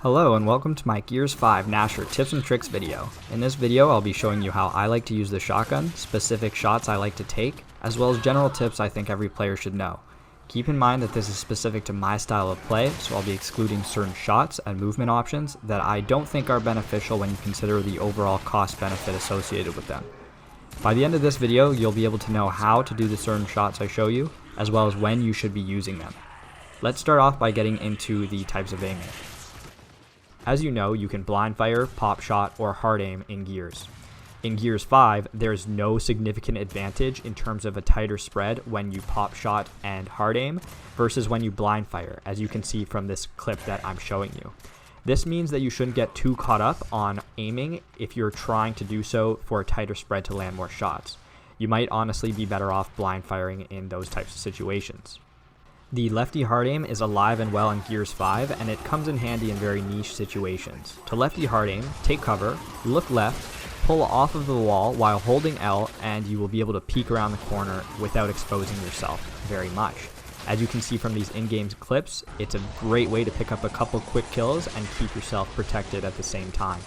Hello and welcome to my Gears 5 Gnasher tips and tricks video. In this video I'll be showing you how I like to use the shotgun, specific shots I like to take, as well as general tips I think every player should know. Keep in mind that this is specific to my style of play, so I'll be excluding certain shots and movement options that I don't think are beneficial when you consider the overall cost benefit associated with them. By the end of this video you'll be able to know how to do the certain shots I show you, as well as when you should be using them. Let's start off by getting into the types of aiming. As you know, you can Blindfire, Popshot, or hard aim in Gears. In Gears 5, there's no significant advantage in terms of a tighter spread when you Popshot and hard aim versus when you Blindfire, as you can see from this clip that I'm showing you. This means that you shouldn't get too caught up on aiming if you're trying to do so for a tighter spread to land more shots. You might honestly be better off Blindfiring in those types of situations. The Lefty hard aim is alive and well in Gears 5, and it comes in handy in very niche situations. To Lefty hard aim, take cover, look left, pull off of the wall while holding L, and you will be able to peek around the corner without exposing yourself very much. As you can see from these in-game clips, it's a great way to pick up a couple quick kills and keep yourself protected at the same time.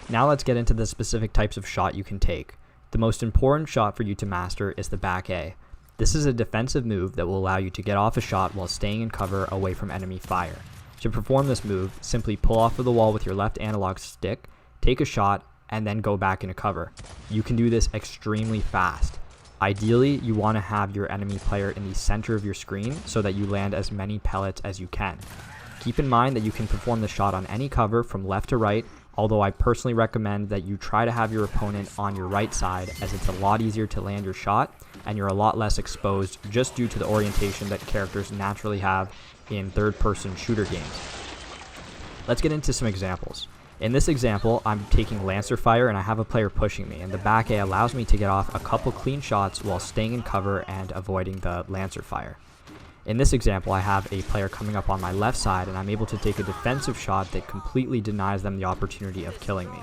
Now let's get into the specific types of shot you can take. The most important shot for you to master is the back A. This is a defensive move that will allow you to get off a shot while staying in cover away from enemy fire. To perform this move, simply pull off of the wall with your left analog stick, take a shot, and then go back into cover. You can do this extremely fast. Ideally, you want to have your enemy player in the center of your screen so that you land as many pellets as you can. Keep in mind that you can perform the shot on any cover from left to right, although I personally recommend that you try to have your opponent on your right side, as it's a lot easier to land your shot and you're a lot less exposed just due to the orientation that characters naturally have in third-person shooter games. Let's get into some examples. In this example, I'm taking Lancer fire and I have a player pushing me, and the back A allows me to get off a couple clean shots while staying in cover and avoiding the Lancer fire. In this example, I have a player coming up on my left side and I'm able to take a defensive shot that completely denies them the opportunity of killing me.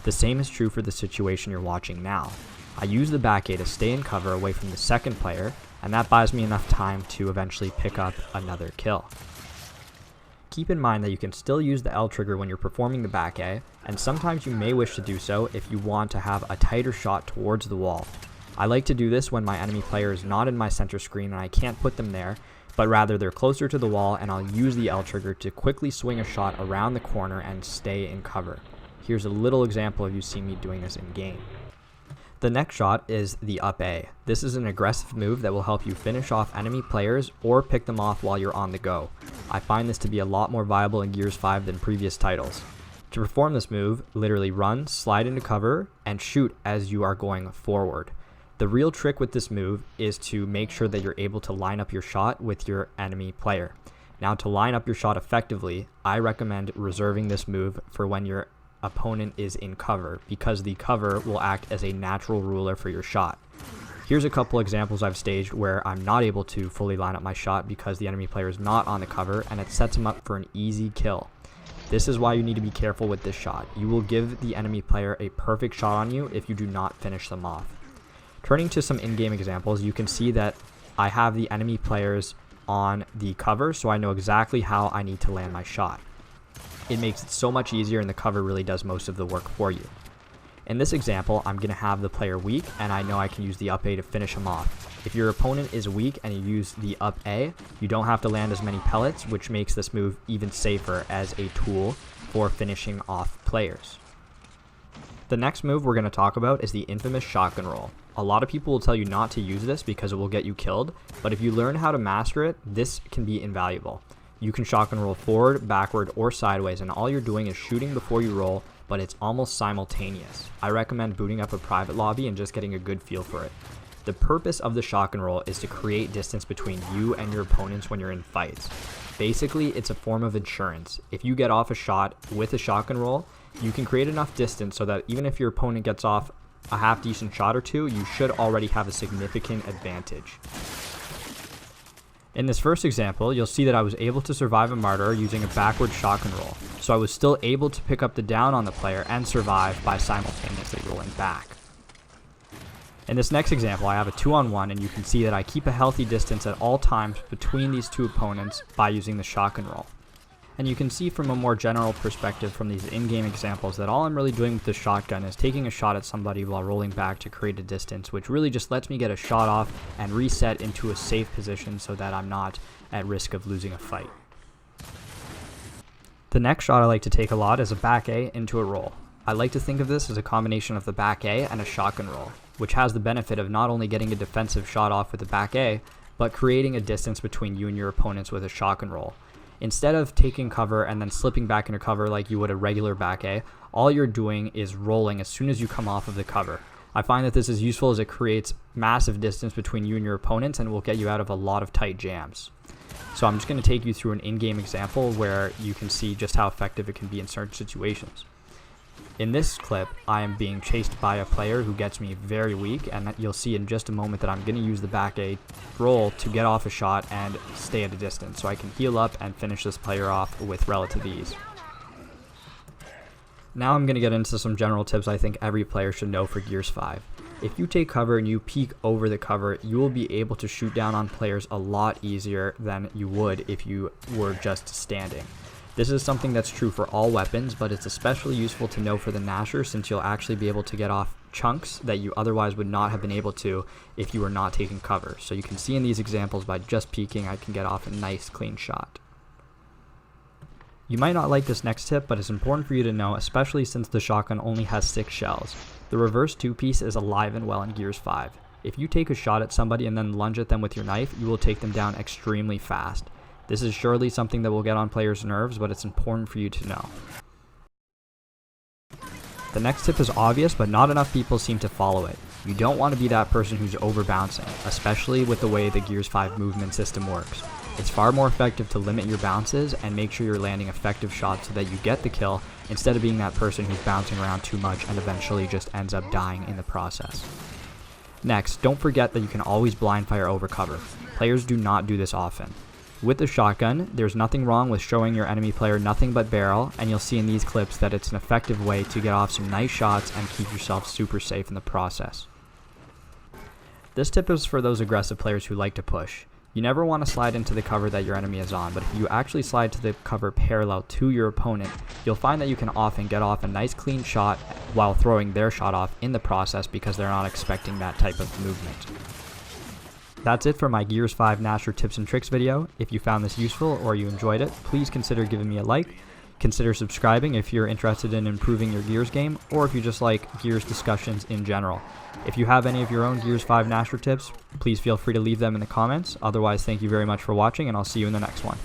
The same is true for the situation you're watching now. I use the back A to stay in cover away from the second player, and that buys me enough time to eventually pick up another kill. Keep in mind that you can still use the L trigger when you're performing the back A, and sometimes you may wish to do so if you want to have a tighter shot towards the wall. I like to do this when my enemy player is not in my center screen and I can't put them there, but rather they're closer to the wall, and I'll use the L trigger to quickly swing a shot around the corner and stay in cover. Here's a little example of you seeing me doing this in game. The next shot is the up A. This is an aggressive move that will help you finish off enemy players or pick them off while you're on the go. I find this to be a lot more viable in Gears 5 than previous titles. To perform this move, literally run, slide into cover, and shoot as you are going forward. The real trick with this move is to make sure that you're able to line up your shot with your enemy player. Now, to line up your shot effectively, I recommend reserving this move for when your opponent is in cover, because the cover will act as a natural ruler for your shot. Here's a couple examples I've staged where I'm not able to fully line up my shot because the enemy player is not on the cover, and it sets him up for an easy kill. This is why you need to be careful with this shot. You will give the enemy player a perfect shot on you if you do not finish them off. Turning to some in-game examples, you can see that I have the enemy players on the cover, so I know exactly how I need to land my shot. It makes it so much easier, and the cover really does most of the work for you. In this example, I'm going to have the player weak, and I know I can use the up A to finish him off. If your opponent is weak and you use the up A, you don't have to land as many pellets, which makes this move even safer as a tool for finishing off players. The next move we're going to talk about is the infamous shotgun roll. A lot of people will tell you not to use this because it will get you killed, but if you learn how to master it, this can be invaluable. You can shotgun roll forward, backward, or sideways, and all you're doing is shooting before you roll, but it's almost simultaneous. I recommend booting up a private lobby and just getting a good feel for it. The purpose of the shotgun roll is to create distance between you and your opponents when you're in fights. Basically, it's a form of insurance. If you get off a shot with a shotgun roll, you can create enough distance so that even if your opponent gets off a half-decent shot or two, you should already have a significant advantage. In this first example, you'll see that I was able to survive a martyr using a backward shotgun roll, so I was still able to pick up the down on the player and survive by simultaneously rolling back. In this next example, I have a 2-on-1, and you can see that I keep a healthy distance at all times between these two opponents by using the shotgun roll. And you can see from a more general perspective from these in-game examples that all I'm really doing with the shotgun is taking a shot at somebody while rolling back to create a distance, which really just lets me get a shot off and reset into a safe position so that I'm not at risk of losing a fight. The next shot I like to take a lot is a back A into a roll. I like to think of this as a combination of the back A and a shotgun roll, which has the benefit of not only getting a defensive shot off with the back A, but creating a distance between you and your opponents with a shotgun roll. Instead of taking cover and then slipping back into cover like you would a regular back A, all you're doing is rolling as soon as you come off of the cover. I find that this is useful as it creates massive distance between you and your opponents and will get you out of a lot of tight jams. So I'm just going to take you through an in-game example where you can see just how effective it can be in certain situations. In this clip, I am being chased by a player who gets me very weak, and you'll see in just a moment that I'm going to use the back A roll to get off a shot and stay at a distance so I can heal up and finish this player off with relative ease. Now I'm going to get into some general tips I think every player should know for Gears 5. If you take cover and you peek over the cover, you will be able to shoot down on players a lot easier than you would if you were just standing. This is something that's true for all weapons, but it's especially useful to know for the Gnasher since you'll actually be able to get off chunks that you otherwise would not have been able to if you were not taking cover. So you can see in these examples by just peeking I can get off a nice clean shot. You might not like this next tip, but it's important for you to know, especially since the shotgun only has 6 shells. The reverse 2-piece is alive and well in Gears 5. If you take a shot at somebody and then lunge at them with your knife, you will take them down extremely fast. This is surely something that will get on players' nerves, but it's important for you to know. The next tip is obvious, but not enough people seem to follow it. You don't want to be that person who's over-bouncing, especially with the way the Gears 5 movement system works. It's far more effective to limit your bounces and make sure you're landing effective shots so that you get the kill, instead of being that person who's bouncing around too much and eventually just ends up dying in the process. Next, don't forget that you can always blindfire over cover. Players do not do this often. With the shotgun, there's nothing wrong with showing your enemy player nothing but barrel, and you'll see in these clips that it's an effective way to get off some nice shots and keep yourself super safe in the process. This tip is for those aggressive players who like to push. You never want to slide into the cover that your enemy is on, but if you actually slide to the cover parallel to your opponent, you'll find that you can often get off a nice clean shot while throwing their shot off in the process because they're not expecting that type of movement. That's it for my Gears 5 Gnasher tips and tricks video. If you found this useful or you enjoyed it, please consider giving me a like. Consider subscribing if you're interested in improving your Gears game, or if you just like Gears discussions in general. If you have any of your own Gears 5 Gnasher tips, please feel free to leave them in the comments. Otherwise, thank you very much for watching, and I'll see you in the next one.